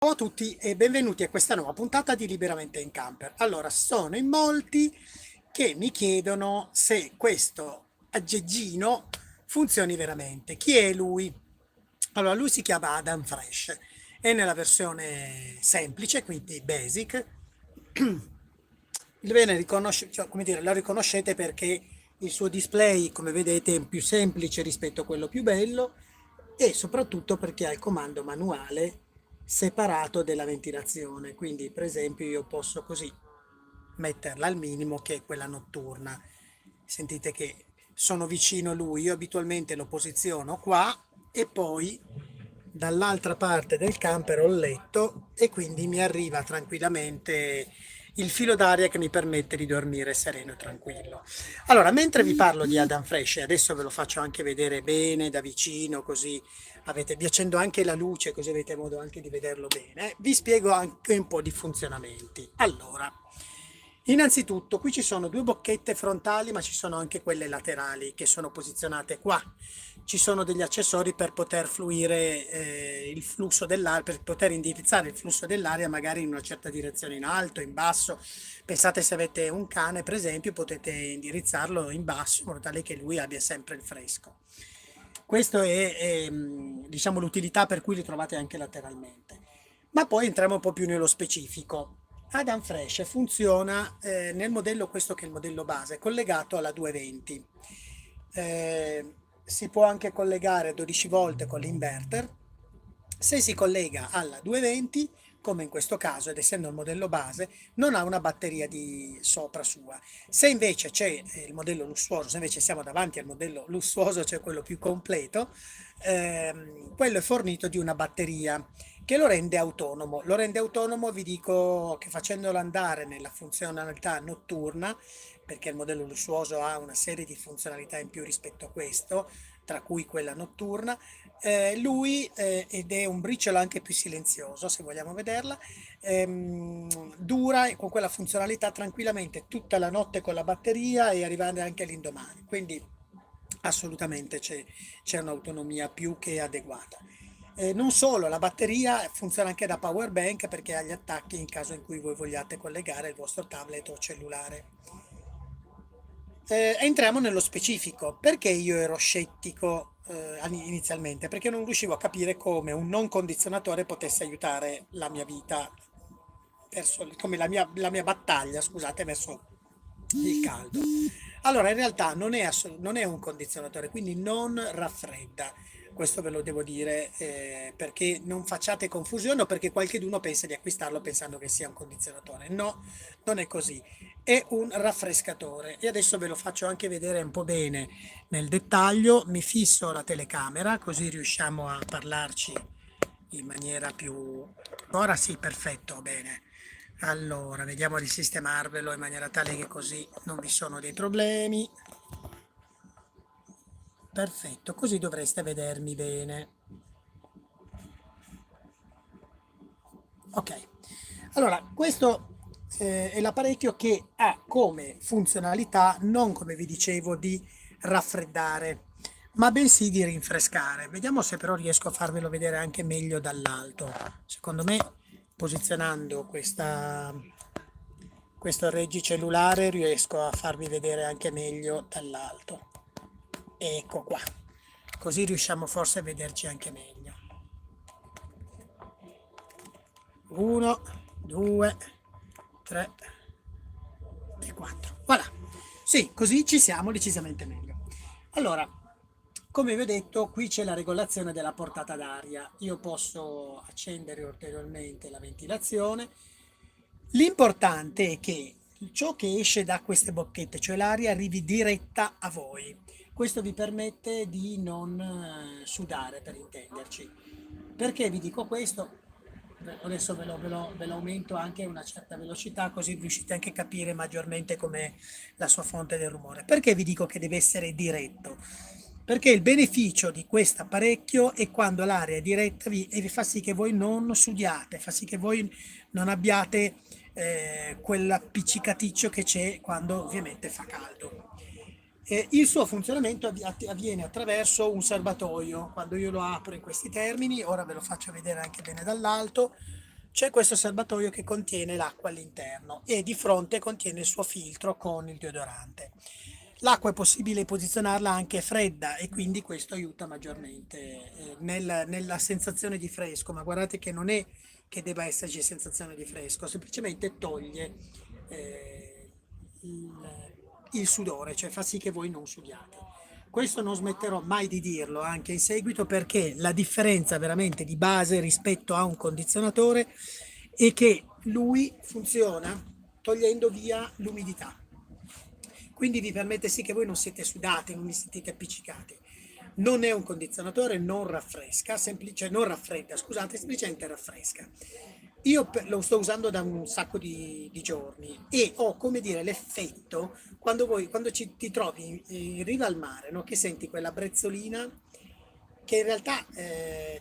Ciao a tutti e benvenuti a questa nuova puntata di Liberamente in Camper. Allora, sono in molti che mi chiedono se questo aggeggino funzioni veramente. Chi è lui? Allora, lui si chiama Adam Fresh, è nella versione semplice, quindi basic. Bene, cioè, come dire, lo riconoscete perché il suo display, come vedete, è più semplice rispetto a quello più bello e soprattutto perché ha il comando manuale separato della ventilazione. Quindi, per esempio, io posso così metterla al minimo, che è quella notturna. Sentite che sono vicino a lui, io abitualmente lo posiziono qua e poi dall'altra parte del camper ho il letto e quindi mi arriva tranquillamente il filo d'aria che mi permette di dormire sereno e tranquillo. Allora, mentre vi parlo di Adam Fresh, e adesso ve lo faccio anche vedere bene da vicino, così vi accendo anche la luce, così avete modo anche di vederlo bene, vi spiego anche un po' di funzionamenti. Allora, innanzitutto qui ci sono due bocchette frontali, ma ci sono anche quelle laterali che sono posizionate qua. Ci sono degli accessori per poter fluire il flusso dell'aria, per poter indirizzare il flusso dell'aria magari in una certa direzione, in alto, in basso. Pensate, se avete un cane, per esempio, potete indirizzarlo in basso in modo tale che lui abbia sempre il fresco. Questa è, diciamo, l'utilità per cui li trovate anche lateralmente. Ma poi entriamo un po' più nello specifico. Adam Fresh funziona nel modello, questo che è il modello base, collegato alla 220. Si può anche collegare 12 volte con l'inverter. Se si collega alla 220, come in questo caso, ed essendo il modello base, non ha una batteria di sopra sua. Se invece c'è il modello lussuoso, se invece siamo davanti al modello lussuoso, cioè quello più completo, quello è fornito di una batteria che lo rende autonomo. Lo rende autonomo, vi dico, che facendolo andare nella funzionalità notturna, perché il modello lussuoso ha una serie di funzionalità in più rispetto a questo, tra cui quella notturna, ed è un briciolo anche più silenzioso, se vogliamo vederla, dura con quella funzionalità tranquillamente tutta la notte con la batteria e arrivare anche all'indomani. Quindi assolutamente c'è un'autonomia più che adeguata. Non solo, la batteria funziona anche da power bank perché ha gli attacchi in caso in cui voi vogliate collegare il vostro tablet o cellulare. Entriamo nello specifico. Perché io ero scettico inizialmente? Perché non riuscivo a capire come un non condizionatore potesse aiutare la mia vita, come la mia battaglia, scusate, verso il caldo. Allora, in realtà non è un condizionatore, quindi non raffredda. Questo ve lo devo dire perché non facciate confusione o perché qualcheduno pensa di acquistarlo pensando che sia un condizionatore. No, non è così. È un raffrescatore e adesso ve lo faccio anche vedere un po' bene nel dettaglio. Mi fisso la telecamera così riusciamo a parlarci in maniera più... Ora sì, perfetto, bene. Allora, vediamo di sistemarvelo in maniera tale che così non vi sono dei problemi. Perfetto, così dovreste vedermi bene. Ok, allora questo è l'apparecchio che ha come funzionalità non, come vi dicevo, di raffreddare, ma bensì di rinfrescare. Vediamo se però riesco a farvelo vedere anche meglio dall'alto. Secondo me, posizionando questo reggi cellulare, riesco a farvi vedere anche meglio dall'alto. Ecco qua, così riusciamo forse a vederci anche meglio. 1, 2, 3 e 4. Voilà. Sì, così ci siamo decisamente meglio. Allora, come vi ho detto, qui c'è la regolazione della portata d'aria. Io posso accendere ulteriormente la ventilazione. L'importante è che ciò che esce da queste bocchette, cioè l'aria, arrivi diretta a voi. Questo vi permette di non sudare, per intenderci. Perché vi dico questo? Adesso ve lo aumento anche a una certa velocità, così riuscite anche a capire maggiormente com'è la sua fonte del rumore. Perché vi dico che deve essere diretto? Perché il beneficio di questo apparecchio è quando l'aria è diretta e vi fa sì che voi non sudiate, fa sì che voi non abbiate quell'appiccicaticcio che c'è quando ovviamente fa caldo. Il suo funzionamento avviene attraverso un serbatoio. Quando io lo apro in questi termini, ora ve lo faccio vedere anche bene dall'alto, c'è questo serbatoio che contiene l'acqua all'interno e di fronte contiene il suo filtro con il deodorante. L'acqua è possibile posizionarla anche fredda e quindi questo aiuta maggiormente nella sensazione di fresco, ma guardate che non è che debba esserci sensazione di fresco, semplicemente toglie eh, il sudore, cioè fa sì che voi non sudiate. Questo non smetterò mai di dirlo anche in seguito perché la differenza veramente di base rispetto a un condizionatore è che lui funziona togliendo via l'umidità. Quindi vi permette sì che voi non siete sudati, non vi sentite appiccicati. Non è un condizionatore, non raffresca, non raffredda, scusate, semplicemente raffresca. Io lo sto usando da un sacco di giorni e ho, come dire, l'effetto quando ti trovi in riva al mare, no? Che senti quella brezzolina che in realtà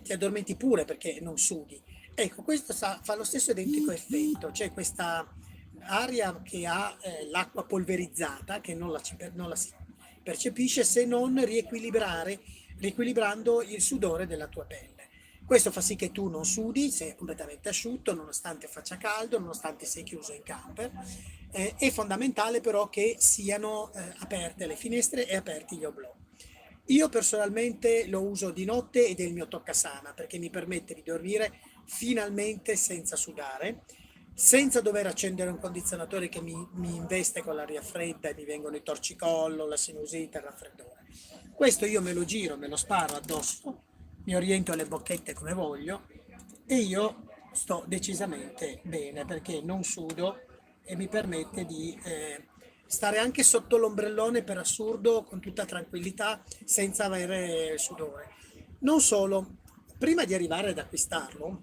ti addormenti pure perché non sudi. Ecco, questo fa lo stesso identico effetto, c'è questa aria che ha l'acqua polverizzata, che non la si percepisce se non riequilibrando il sudore della tua pelle. Questo fa sì che tu non sudi, sei completamente asciutto, nonostante faccia caldo, nonostante sei chiuso in camper. È fondamentale però che siano aperte le finestre e aperti gli oblò. Io personalmente lo uso di notte ed è il mio toccasana perché mi permette di dormire finalmente senza sudare, senza dover accendere un condizionatore che mi investe con l'aria fredda e mi vengono i torcicollo, la sinusite, il raffreddore. Questo io me lo giro, me lo sparo addosso, mi oriento le bocchette come voglio e io sto decisamente bene perché non sudo e mi permette di stare anche sotto l'ombrellone per assurdo con tutta tranquillità senza avere sudore. Non solo, prima di arrivare ad acquistarlo,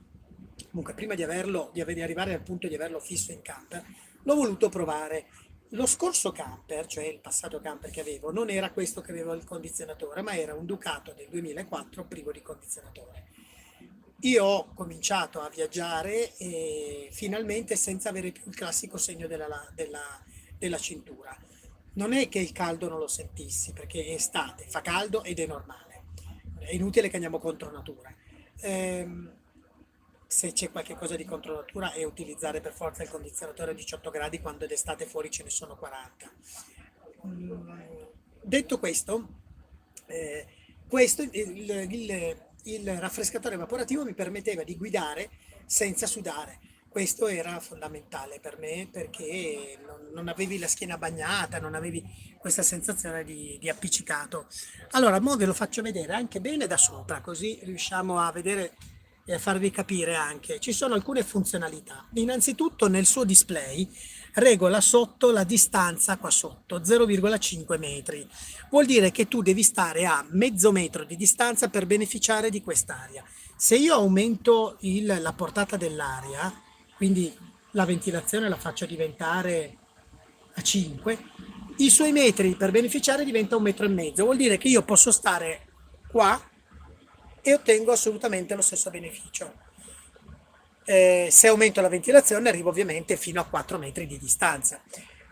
comunque prima di arrivare al punto di averlo fisso in camper, l'ho voluto provare. Lo scorso camper, cioè il passato camper che avevo, non era questo che aveva il condizionatore, ma era un Ducato del 2004 privo di condizionatore. Io ho cominciato a viaggiare finalmente senza avere più il classico segno della cintura. Non è che il caldo non lo sentissi, perché è estate, fa caldo ed è normale. È inutile che andiamo contro natura. Ehm, Se c'è qualche cosa di contro natura è utilizzare per forza il condizionatore a 18 gradi quando d'estate fuori ce ne sono 40. Mm, Detto questo, eh, il raffrescatore evaporativo mi permetteva di guidare senza sudare. Questo era fondamentale per me perché non avevi la schiena bagnata, non avevi questa sensazione di appiccicato. Allora, mo ve lo faccio vedere anche bene da sopra, così riusciamo a vedere e a farvi capire anche. Ci sono alcune funzionalità. Innanzitutto nel suo display regola sotto la distanza qua sotto, 0,5 metri. Vuol dire che tu devi stare a mezzo metro di distanza per beneficiare di quest'aria. Se io aumento la portata dell'aria, quindi la ventilazione la faccio diventare a 5, i suoi metri per beneficiare diventa un metro e mezzo. Vuol dire che io posso stare qua e ottengo assolutamente lo stesso beneficio. Se aumento la ventilazione arrivo ovviamente fino a 4 metri di distanza.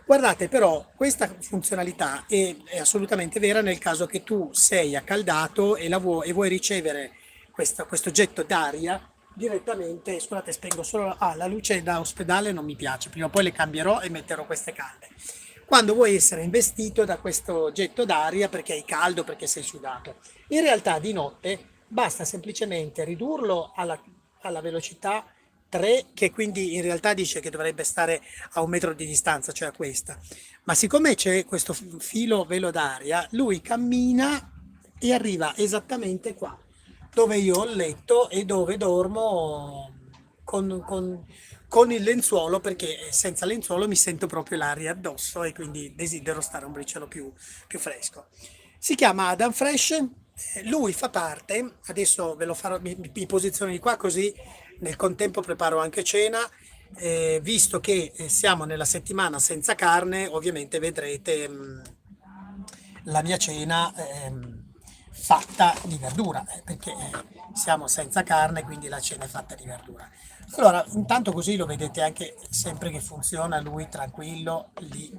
Guardate però, questa funzionalità è assolutamente vera nel caso che tu sei accaldato e vuoi ricevere questo getto d'aria direttamente. Scusate, spengo solo la luce da ospedale, non mi piace, prima o poi le cambierò e metterò queste calde. Quando vuoi essere investito da questo getto d'aria perché hai caldo, perché sei sudato. In realtà di notte basta semplicemente ridurlo alla velocità 3, che quindi in realtà dice che dovrebbe stare a un metro di distanza, cioè a questa. Ma siccome c'è questo filo velo d'aria, lui cammina e arriva esattamente qua, dove io ho il letto e dove dormo con il lenzuolo, perché senza lenzuolo mi sento proprio l'aria addosso e quindi desidero stare un briciolo più fresco. Si chiama Adam Fresh, lui fa parte, adesso ve lo farò, mi posiziono di qua così nel contempo preparo anche cena, visto che siamo nella settimana senza carne, ovviamente vedrete la mia cena fatta di verdura, perché siamo senza carne, quindi la cena è fatta di verdura. Allora, intanto così lo vedete anche sempre che funziona lui tranquillo lì.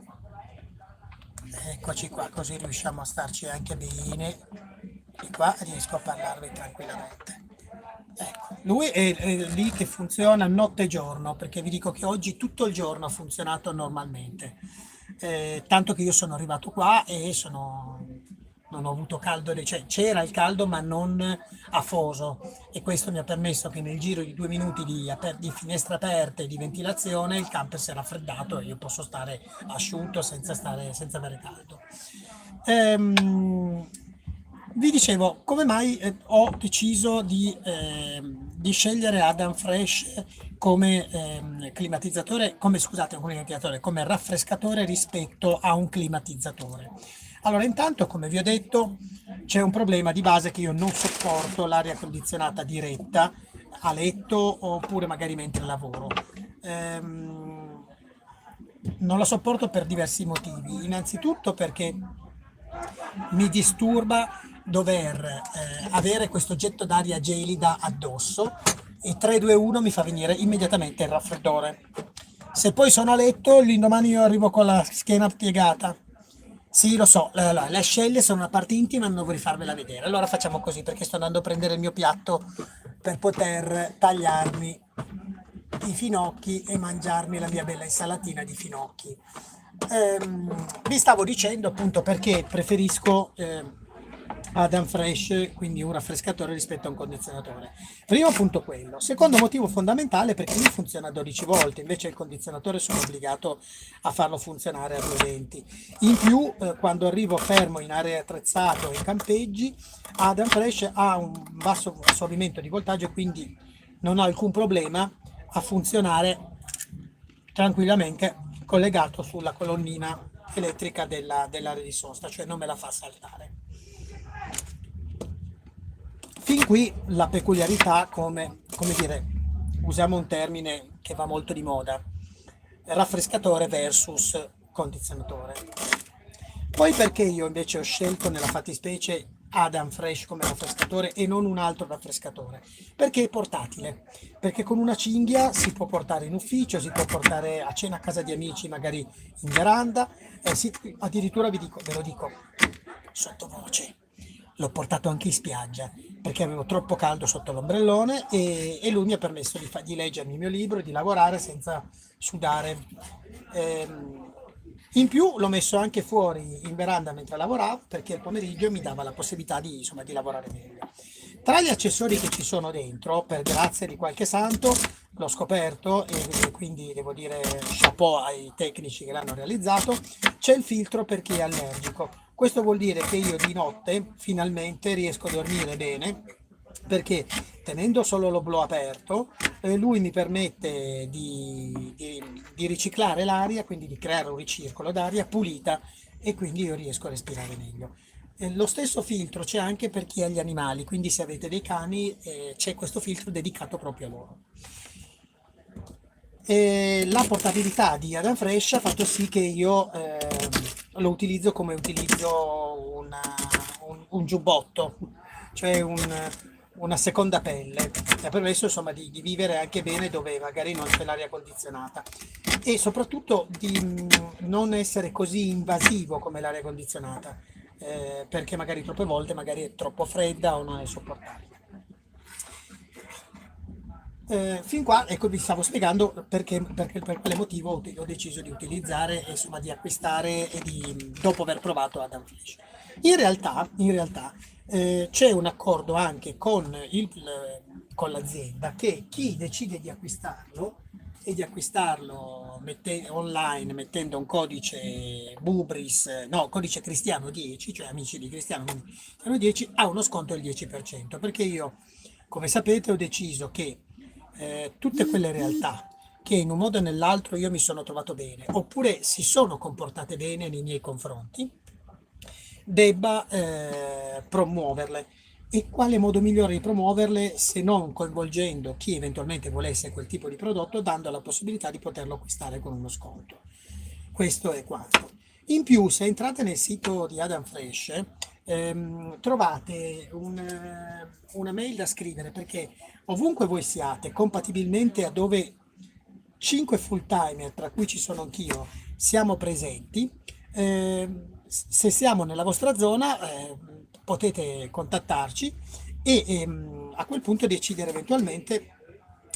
Eccoci qua, così riusciamo a starci anche bene. E qua riesco a parlarvi tranquillamente. Ecco, lui è lì che funziona notte e giorno, perché vi dico che oggi tutto il giorno ha funzionato normalmente. Tanto che io sono arrivato qua e non ho avuto caldo, cioè c'era il caldo ma non afoso, e questo mi ha permesso che nel giro di 2 minuti di finestre aperte e di ventilazione il camper si è raffreddato e io posso stare asciutto senza avere caldo. Ehm, Vi dicevo, come mai ho deciso di scegliere Adam Fresh come climatizzatore, come scusate, un climatizzatore, come raffrescatore rispetto a un climatizzatore. Allora, intanto, come vi ho detto, c'è un problema di base che io non sopporto l'aria condizionata diretta a letto oppure magari mentre lavoro. Ehm, Non la sopporto per diversi motivi. Innanzitutto perché mi disturba dover avere questo getto d'aria gelida addosso e 3-2-1 mi fa venire immediatamente il raffreddore. Se poi sono a letto, l'indomani io arrivo con la schiena piegata. Sì, lo so, le ascelle sono una parte intima, non vorrei farvela vedere. Allora facciamo così, perché sto andando a prendere il mio piatto per poter tagliarmi i finocchi e mangiarmi la mia bella insalatina di finocchi. Vi stavo dicendo appunto perché preferisco Adam Fresh, quindi un raffrescatore rispetto a un condizionatore. Primo punto quello. Secondo motivo fondamentale perché lui funziona 12 volte, invece il condizionatore sono obbligato a farlo funzionare a 220. In più, quando arrivo fermo in aree attrezzate o in campeggi, Adam Fresh ha un basso assorbimento di voltaggio e quindi non ho alcun problema a funzionare tranquillamente collegato sulla colonnina elettrica dell'area di sosta, cioè non me la fa saltare. Fin qui la peculiarità, come dire, usiamo un termine che va molto di moda, raffrescatore versus condizionatore. Poi perché io invece ho scelto nella fattispecie Adam Fresh come raffrescatore e non un altro raffrescatore? Perché è portatile, perché con una cinghia si può portare in ufficio, si può portare a cena a casa di amici, magari in veranda, addirittura ve lo dico sottovoce. L'ho portato anche in spiaggia perché avevo troppo caldo sotto l'ombrellone e lui mi ha permesso di leggermi il mio libro e di lavorare senza sudare. In più l'ho messo anche fuori in veranda mentre lavoravo perché il pomeriggio mi dava la possibilità insomma, di lavorare meglio. Tra gli accessori che ci sono dentro, per grazia di qualche santo, l'ho scoperto e quindi devo dire chapeau ai tecnici che l'hanno realizzato, c'è il filtro per chi è allergico. Questo vuol dire che io di notte finalmente riesco a dormire bene perché tenendo solo l'oblò aperto, lui mi permette di riciclare l'aria, quindi di creare un ricircolo d'aria pulita e quindi io riesco a respirare meglio. Lo stesso filtro c'è anche per chi ha gli animali, quindi se avete dei cani c'è questo filtro dedicato proprio a loro. E la portabilità di Adam Fresh ha fatto sì che io lo utilizzo come utilizzo un giubbotto, cioè una seconda pelle. Mi ha permesso insomma di vivere anche bene dove magari non c'è l'aria condizionata e soprattutto di non essere così invasivo come l'aria condizionata, perché magari troppe volte magari è troppo fredda o non è sopportabile. Fin qua, ecco, vi stavo spiegando perché per quale motivo ho deciso di utilizzare, insomma, di acquistare dopo aver provato Adam Flash. In realtà c'è un accordo anche con l'azienda che chi decide di acquistarlo e di acquistarlo online mettendo un codice Bubris, no, codice Cristiano 10, cioè amici di Cristiano, quindi Cristiano 10, ha uno sconto del 10%, perché io, come sapete, ho deciso che tutte quelle realtà che in un modo o nell'altro io mi sono trovato bene, oppure si sono comportate bene nei miei confronti, debba promuoverle. E quale modo migliore di promuoverle se non coinvolgendo chi eventualmente volesse quel tipo di prodotto, dando la possibilità di poterlo acquistare con uno sconto. Questo è quanto. In più, se entrate nel sito di Adam Fresh, trovate una mail da scrivere perché ovunque voi siate, compatibilmente a dove 5 full timer, tra cui ci sono anch'io, siamo presenti, se siamo nella vostra zona potete contattarci e a quel punto decidere eventualmente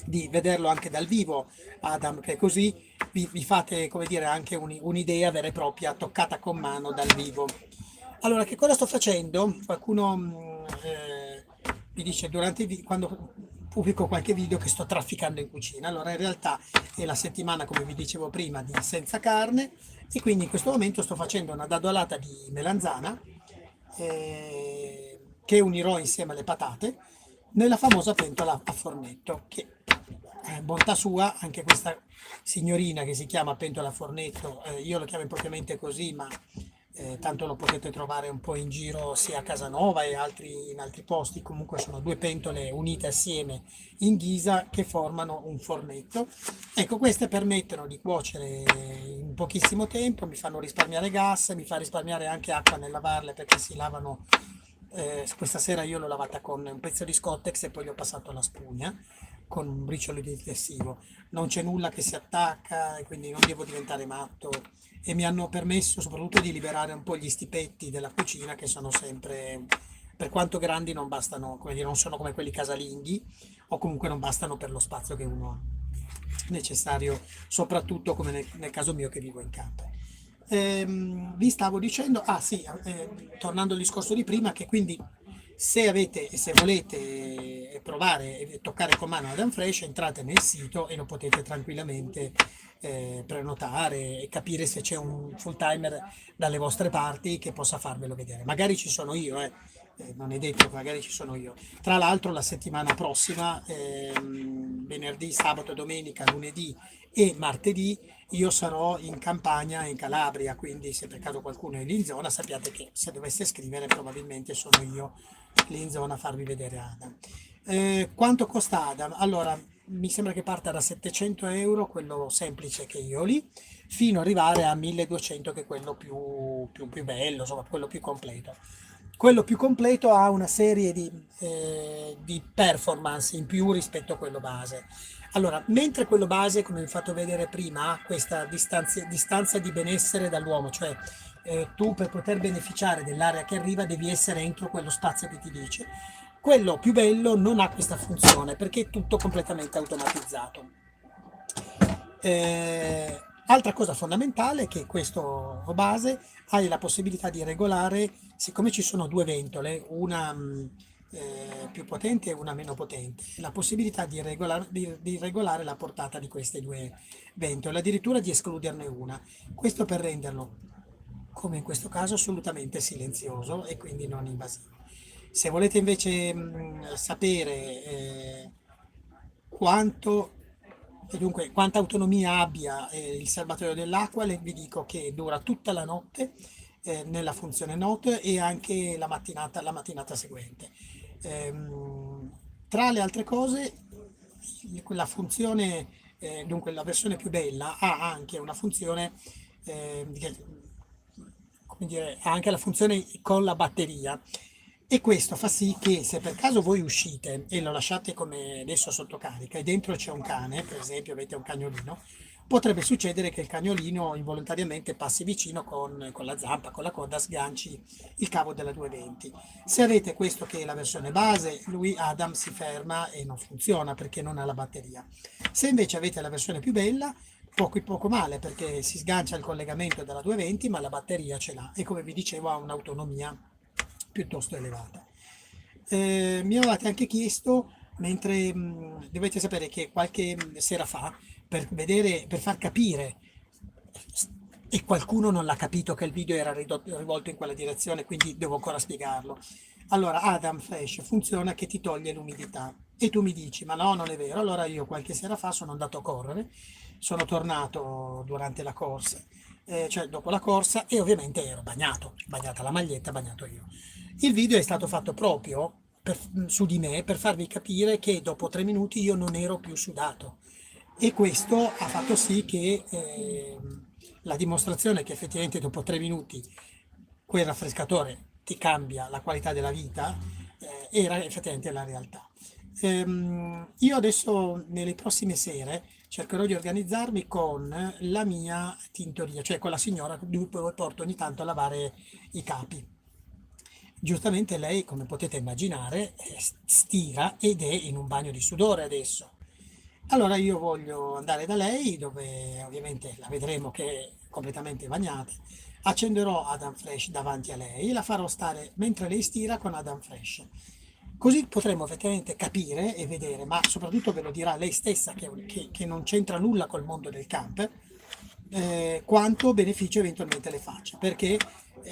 di vederlo anche dal vivo, Adam, che così vi fate, come dire, anche un'idea vera e propria toccata con mano dal vivo. Allora, che cosa sto facendo? Qualcuno mi dice quando pubblico qualche video che sto trafficando in cucina. Allora, in realtà è la settimana, come vi dicevo prima, di senza carne e quindi in questo momento sto facendo una dadolata di melanzana che unirò insieme alle patate nella famosa pentola a fornetto, che bontà sua, anche questa signorina che si chiama pentola a fornetto, io lo chiamo impropriamente così, ma tanto lo potete trovare un po' in giro sia a Casanova e in altri posti, comunque sono due pentole unite assieme in ghisa che formano un fornetto. Ecco, queste permettono di cuocere in pochissimo tempo, mi fanno risparmiare gas, mi fa risparmiare anche acqua nel lavarle perché si lavano. Questa sera io l'ho lavata con un pezzo di Scottex e poi gli ho passato la spugna con un briciolo di detersivo. Non c'è nulla che si attacca e quindi non devo diventare matto e mi hanno permesso soprattutto di liberare un po' gli stipetti della cucina che sono sempre, per quanto grandi, non bastano, come dire, non sono come quelli casalinghi o comunque non bastano per lo spazio che uno ha necessario, soprattutto come nel caso mio che vivo in campo. Vi stavo dicendo, ah sì, tornando al discorso di prima, che quindi se avete e se volete provare e toccare con mano Adam Fresh, entrate nel sito e lo potete tranquillamente prenotare e capire se c'è un full timer dalle vostre parti che possa farvelo vedere. Magari ci sono io, non è detto che magari ci sono io. Tra l'altro la settimana prossima, venerdì, sabato, domenica, lunedì e martedì, io sarò in Campania, in Calabria, quindi se per caso qualcuno è lì in zona, sappiate che se dovesse scrivere probabilmente sono io lì in zona a farvi vedere Adam. Quanto costa Adam? Allora, mi sembra che parta da 700 euro, quello semplice che io ho lì, fino ad arrivare a 1200 che è quello più bello, insomma, quello più completo. Quello più completo ha una serie di performance in più rispetto a quello base. Allora, mentre quello base, come vi ho fatto vedere prima, ha questa distanza di benessere dall'uomo, cioè tu per poter beneficiare dell'aria che arriva devi essere entro quello spazio che ti dice. Quello più bello non ha questa funzione perché è tutto completamente automatizzato. Altra cosa fondamentale è che questo base hai la possibilità di regolare, siccome ci sono due ventole, una più potente e una meno potente, la possibilità di regolare la portata di queste due ventole, addirittura di escluderne una. Questo per renderlo, come in questo caso, assolutamente silenzioso e quindi non invasivo. Se volete invece sapere quanto e dunque quanta autonomia abbia il serbatoio dell'acqua, vi dico che dura tutta la notte nella funzione notte e anche la mattinata seguente. Tra le altre cose, la funzione, dunque la versione più bella ha anche una funzione, come dire, ha anche la funzione con la batteria. E questo fa sì che se per caso voi uscite e lo lasciate come adesso sotto carica e dentro c'è un cane, per esempio avete un cagnolino, potrebbe succedere che il cagnolino involontariamente passi vicino con la zampa, con la coda, sganci il cavo della 220. Se avete questo che è la versione base, lui Adam si ferma e non funziona perché non ha la batteria. Se invece avete la versione più bella, poco male perché si sgancia il collegamento della 220 ma la batteria ce l'ha e come vi dicevo ha un'autonomia piuttosto elevata. Mi avevate anche chiesto, mentre dovete sapere che qualche sera fa, per far capire, e qualcuno non l'ha capito che il video era rivolto in quella direzione, quindi devo ancora spiegarlo. Allora, Adam Fresh funziona che ti toglie l'umidità e tu mi dici, ma no, non è vero. Allora io qualche sera fa sono andato a correre, sono tornato durante la corsa, cioè dopo la corsa e ovviamente ero bagnato, bagnata la maglietta, bagnato io. Il video è stato fatto proprio su di me per farvi capire che dopo 3 minuti io non ero più sudato e questo ha fatto sì che la dimostrazione che effettivamente dopo 3 minuti quel raffrescatore ti cambia la qualità della vita era effettivamente la realtà. Io adesso nelle prossime sere cercherò di organizzarmi con la mia tintoria, cioè con la signora di cui porto ogni tanto a lavare i capi. giustamente lei, come potete immaginare, stira ed è in un bagno di sudore adesso. Allora io voglio andare da lei, dove ovviamente la vedremo che è completamente bagnata. Accenderò Adam Fresh davanti a lei e la farò stare mentre lei stira con Adam Fresh. Così potremo effettivamente capire e vedere, ma soprattutto ve lo dirà lei stessa che non c'entra nulla col mondo del camper, quanto beneficio eventualmente le faccia, perché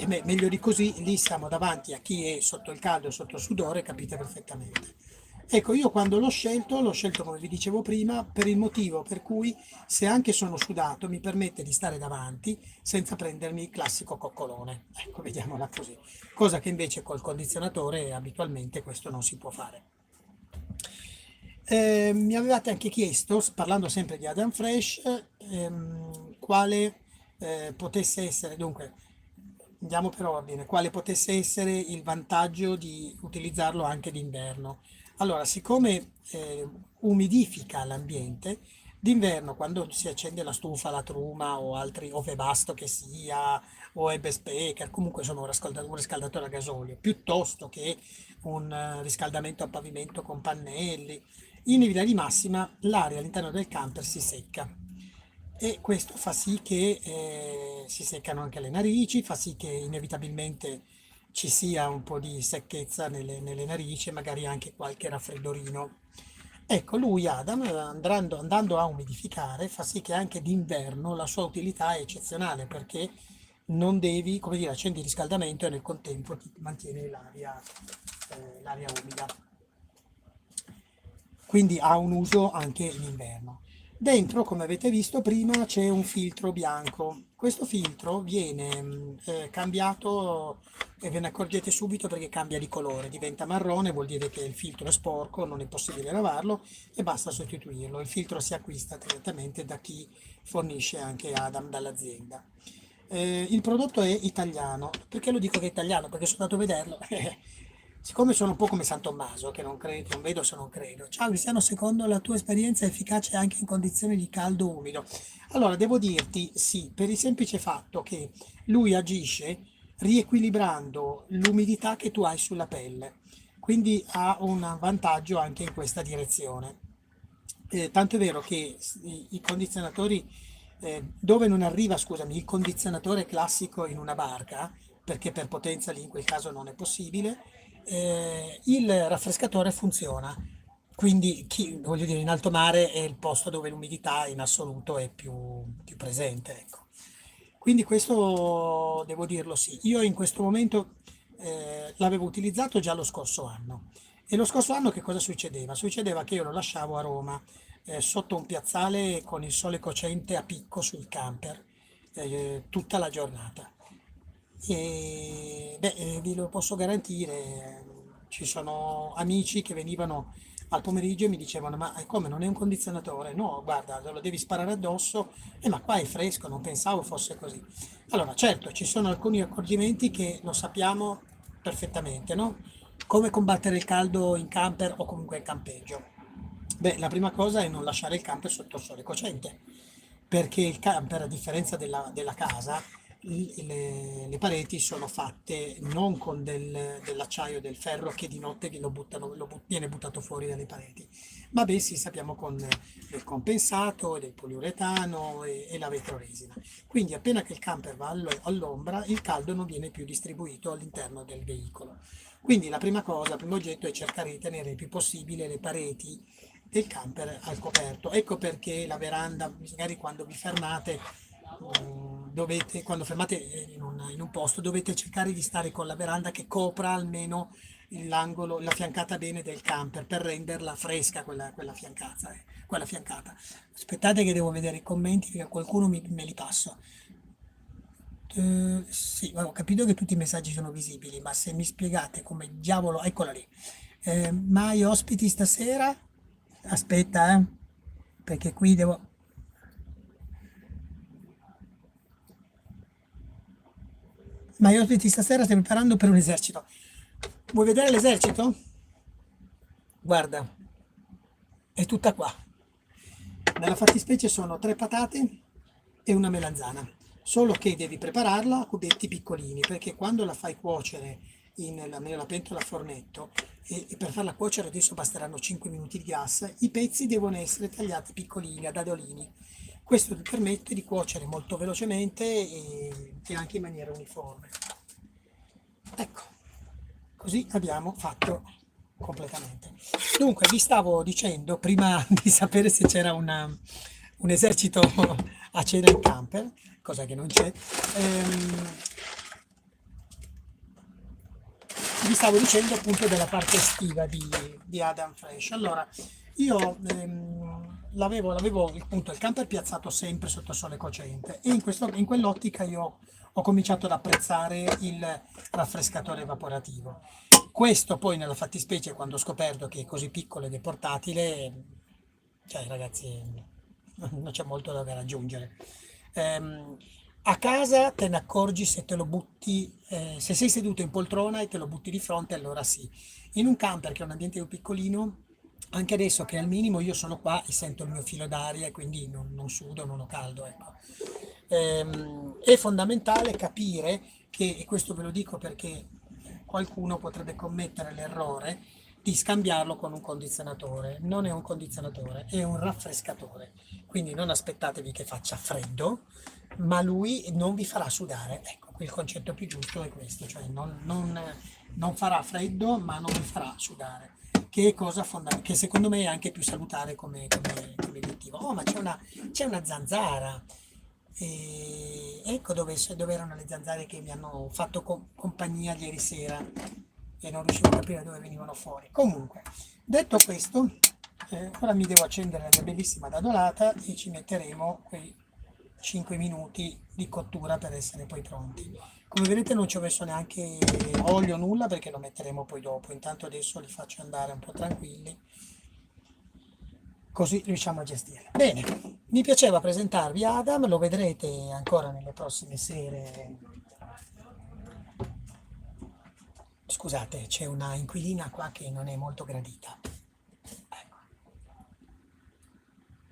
meglio di così lì siamo davanti a chi è sotto il caldo e sotto il sudore, capite perfettamente. Ecco, io quando l'ho scelto come vi dicevo prima, per il motivo per cui se anche sono sudato mi permette di stare davanti senza prendermi il classico coccolone. Ecco, vediamola così. Cosa che invece col condizionatore abitualmente questo non si può fare. Mi avevate anche chiesto, parlando sempre di Adam Fresh, quale potesse essere, dunque, andiamo per ordine, quale potesse essere il vantaggio di utilizzarlo anche d'inverno. Allora, siccome umidifica l'ambiente, d'inverno quando si accende la stufa, la truma o altri, o Webasto che sia, o Ebbe Speaker, comunque insomma un riscaldatore a gasolio, piuttosto che un riscaldamento a pavimento con pannelli, in linea di massima l'aria all'interno del camper si secca e questo fa sì che si seccano anche le narici, fa sì che inevitabilmente ci sia un po' di secchezza nelle narici e magari anche qualche raffreddorino. Ecco, lui Adam, andando a umidificare, fa sì che anche d'inverno la sua utilità è eccezionale perché non devi, come dire, accendi il riscaldamento e nel contempo ti mantieni l'aria umida. Quindi ha un uso anche in inverno. Dentro, come avete visto prima, c'è un filtro bianco. Questo filtro viene cambiato e ve ne accorgete subito perché cambia di colore, diventa marrone, vuol dire che il filtro è sporco, non è possibile lavarlo e basta sostituirlo. Il filtro si acquista direttamente da chi fornisce anche Adam dall'azienda. Il prodotto è italiano. Perché lo dico che è italiano? Perché sono andato a vederlo. Siccome sono un po' come San Tommaso, che non credo, non vedo se non credo. Ciao Cristiano, secondo la tua esperienza è efficace anche in condizioni di caldo umido? Allora, devo dirti sì, per il semplice fatto che lui agisce riequilibrando l'umidità che tu hai sulla pelle, quindi ha un vantaggio anche in questa direzione. Tanto è vero che i condizionatori, dove non arriva, scusami, il condizionatore classico in una barca, perché per potenza lì in quel caso non è possibile, il raffrescatore funziona. Quindi, voglio dire, in alto mare è il posto dove l'umidità in assoluto è più presente, ecco. Quindi questo devo dirlo sì. Io in questo momento l'avevo utilizzato già lo scorso anno. E lo scorso anno che cosa succedeva? Succedeva che io lo lasciavo a Roma, sotto un piazzale con il sole cocente a picco sul camper, tutta la giornata. E beh, vi lo posso garantire, ci sono amici che venivano al pomeriggio e mi dicevano: Ma come non è un condizionatore? No, guarda, te lo devi sparare addosso. Ma qua è fresco, non pensavo fosse così. Allora, certo, ci sono alcuni accorgimenti che lo sappiamo perfettamente, no? Come combattere il caldo in camper o comunque in campeggio? Beh, la prima cosa è non lasciare il camper sotto il sole cocente, perché il camper, a differenza della casa, le pareti sono fatte non con dell'acciaio, del ferro che di notte viene buttato fuori dalle pareti, ma bensì sappiamo con del compensato, del poliuretano e la vetroresina. Quindi appena che il camper va all'ombra, il caldo non viene più distribuito all'interno del veicolo. Quindi la prima cosa, il primo oggetto è cercare di tenere il più possibile le pareti del camper al coperto. Ecco perché la veranda, magari quando vi fermate, quando fermate in un posto, dovete cercare di stare con la veranda che copra almeno l'angolo, la fiancata bene del camper per renderla fresca quella fiancata. Quella fiancata. Aspettate che devo vedere i commenti perché qualcuno me li passo. Sì, ho capito che tutti i messaggi sono visibili, ma se mi spiegate come diavolo, eccola lì. Mai ospiti stasera? Aspetta, perché qui devo. Mai ospiti stasera? Stai preparando per un esercito. Vuoi vedere l'esercito? Guarda, è tutta qua. Nella fattispecie sono 3 patate e una melanzana. Solo che devi prepararla a cubetti piccolini, perché quando la fai cuocere nella pentola a fornetto e per farla cuocere adesso basteranno 5 minuti di gas. I pezzi devono essere tagliati piccolini, a dadolini. Questo ti permette di cuocere molto velocemente e anche in maniera uniforme. Ecco, così abbiamo fatto completamente. Dunque, vi stavo dicendo, prima di sapere se c'era un esercito a cena in camper, cosa che non c'è, vi stavo dicendo appunto della parte estiva di Adam Fresh. Allora, io l'avevo appunto il camper piazzato sempre sotto sole cocente e in quell'ottica io ho cominciato ad apprezzare il raffrescatore evaporativo. Questo poi nella fattispecie, quando ho scoperto che è così piccolo ed è portatile, cioè ragazzi, non c'è molto da aggiungere. Ehm, a casa te ne accorgi se te lo butti, se sei seduto in poltrona e te lo butti di fronte, allora sì. In un camper che è un ambiente più piccolino, anche adesso che al minimo io sono qua e sento il mio filo d'aria e quindi non sudo, non ho caldo, ecco. È fondamentale capire che, e questo ve lo dico perché qualcuno potrebbe commettere l'errore di scambiarlo con un condizionatore. Non è un condizionatore, è un raffrescatore. Quindi non aspettatevi che faccia freddo, ma lui non vi farà sudare. Ecco, qui il concetto più giusto è questo, cioè non farà freddo, ma non vi farà sudare. Che è cosa fondamentale, che secondo me è anche più salutare come obiettivo. Oh, ma c'è una zanzara. E ecco dove erano le zanzare che mi hanno fatto compagnia ieri sera e non riuscivo a capire dove venivano fuori. Comunque, detto questo, ora mi devo accendere la mia bellissima dadolata e ci metteremo quei 5 minuti di cottura per essere poi pronti. Come vedete non ci ho messo neanche olio, nulla, perché lo metteremo poi dopo. Intanto adesso li faccio andare un po' tranquilli, così riusciamo a gestirla. Bene, mi piaceva presentarvi Adam, lo vedrete ancora nelle prossime sere. Scusate, c'è una inquilina qua che non è molto gradita. Ecco,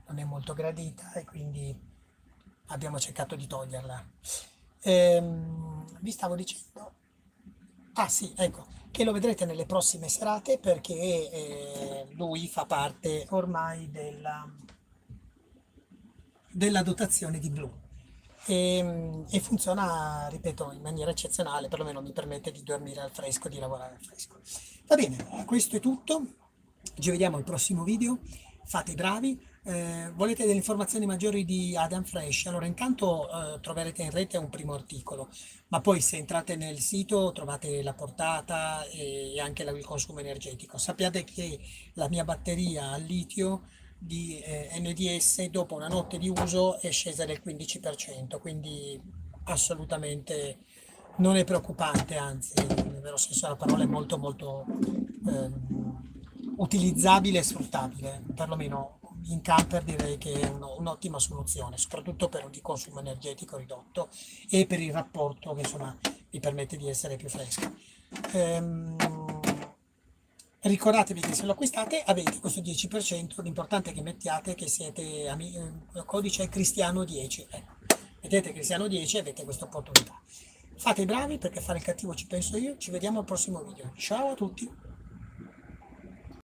non è molto gradita e quindi abbiamo cercato di toglierla. Vi stavo dicendo, ah sì, ecco, che lo vedrete nelle prossime serate perché lui fa parte ormai della dotazione di Blu e funziona, ripeto, in maniera eccezionale, perlomeno mi permette di dormire al fresco, di lavorare al fresco. Va bene, questo è tutto, ci vediamo al prossimo video, fate i bravi. Volete delle informazioni maggiori di Adam Fresh? Allora intanto troverete in rete un primo articolo, ma poi se entrate nel sito trovate la portata e anche il consumo energetico. Sappiate che la mia batteria al litio di NDS dopo una notte di uso è scesa del 15%, quindi assolutamente non è preoccupante, anzi, nel vero senso della parola è molto molto utilizzabile e sfruttabile, perlomeno in camper direi che è un'ottima soluzione, soprattutto per un consumo energetico ridotto e per il rapporto che insomma vi permette di essere più fresco. Ricordatevi che se lo acquistate avete questo 10%, l'importante è che mettiate che siete il codice è Cristiano 10, ecco. Mettete Cristiano 10 e avete questa opportunità. Fate i bravi perché fare il cattivo ci penso io, ci vediamo al prossimo video. Ciao a tutti!